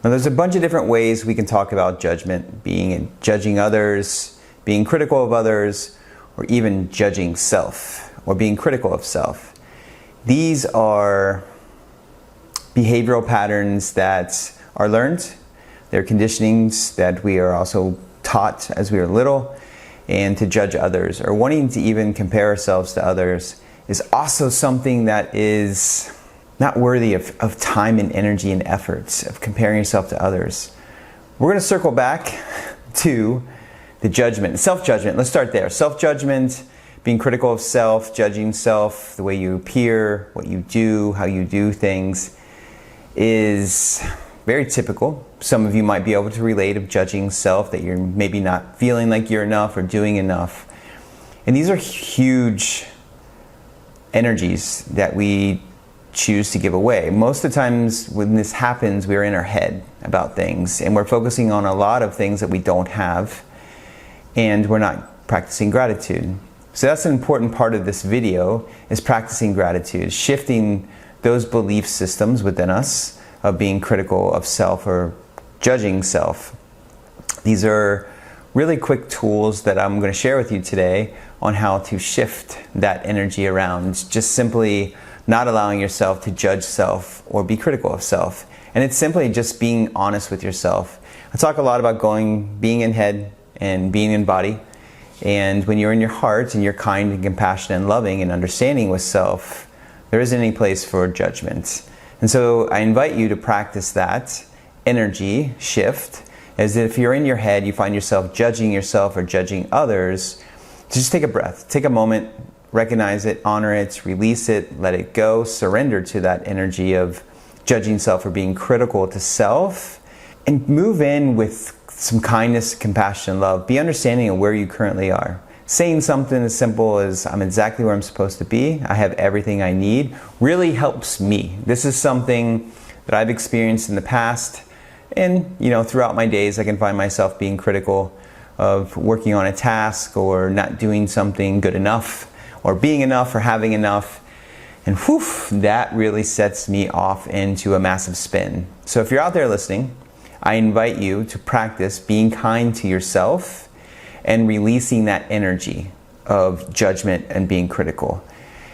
Now, there's a bunch of different ways we can talk about judgment, being judging others, being critical of others, or even judging self, or being critical of self. These are behavioral patterns that are learned. They're conditionings that we are also taught as we are little, and to judge others or wanting to even compare ourselves to others is also something that is not worthy of time and energy and efforts of comparing yourself to others. We're going to circle back to the judgment, self-judgment. Let's start there. Self-judgment, being critical of self, judging self, the way you appear, what you do, how you do things, is very typical. Some of you might be able to relate of judging self, that you're maybe not feeling like you're enough or doing enough. And these are huge energies that we choose to give away. Most of the times when this happens, we're in our head about things and we're focusing on a lot of things that we don't have, and we're not practicing gratitude. So that's an important part of this video, is practicing gratitude, shifting those belief systems within us of being critical of self or judging self. These are really quick tools that I'm going to share with you today on how to shift that energy around, just simply not allowing yourself to judge self or be critical of self. And it's simply just being honest with yourself. I talk a lot about being in head and being in body. And when you're in your heart and you're kind and compassionate and loving and understanding with self, there isn't any place for judgment. And so I invite you to practice that energy shift, as if you're in your head, you find yourself judging yourself or judging others, to just take a breath, take a moment, recognize it, honor it, release it, let it go, surrender to that energy of judging self or being critical to self, and move in with some kindness, compassion, and love. Be understanding of where you currently are. Saying something as simple as, I'm exactly where I'm supposed to be, I have everything I need, really helps me. This is something that I've experienced in the past, and throughout my days I can find myself being critical of working on a task or not doing something good enough or being enough or having enough, and that really sets me off into a massive spin. So if you're out there listening, I invite you to practice being kind to yourself and releasing that energy of judgment and being critical.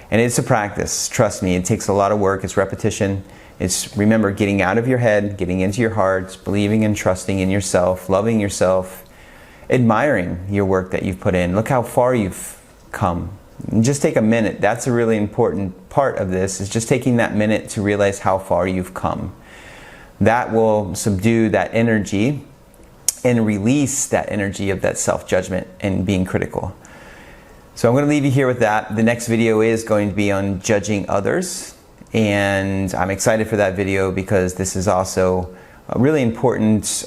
And it's a practice, trust me, it takes a lot of work, it's repetition. It's, remember, getting out of your head, getting into your heart, believing and trusting in yourself, loving yourself, admiring your work that you've put in. Look how far you've come. And just take a minute. That's a really important part of this, is just taking that minute to realize how far you've come. That will subdue that energy and release that energy of that self-judgment and being critical. So I'm going to leave you here with that. The next video is going to be on judging others, and I'm excited for that video because this is also really important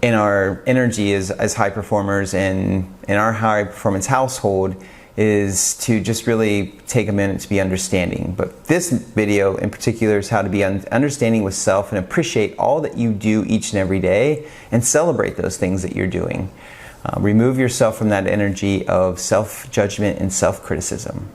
in our energy as high performers and in our high performance household, is to just really take a minute to be understanding. But this video in particular is how to be understanding with self and appreciate all that you do each and every day and celebrate those things that you're doing. Remove yourself from that energy of self-judgment and self-criticism.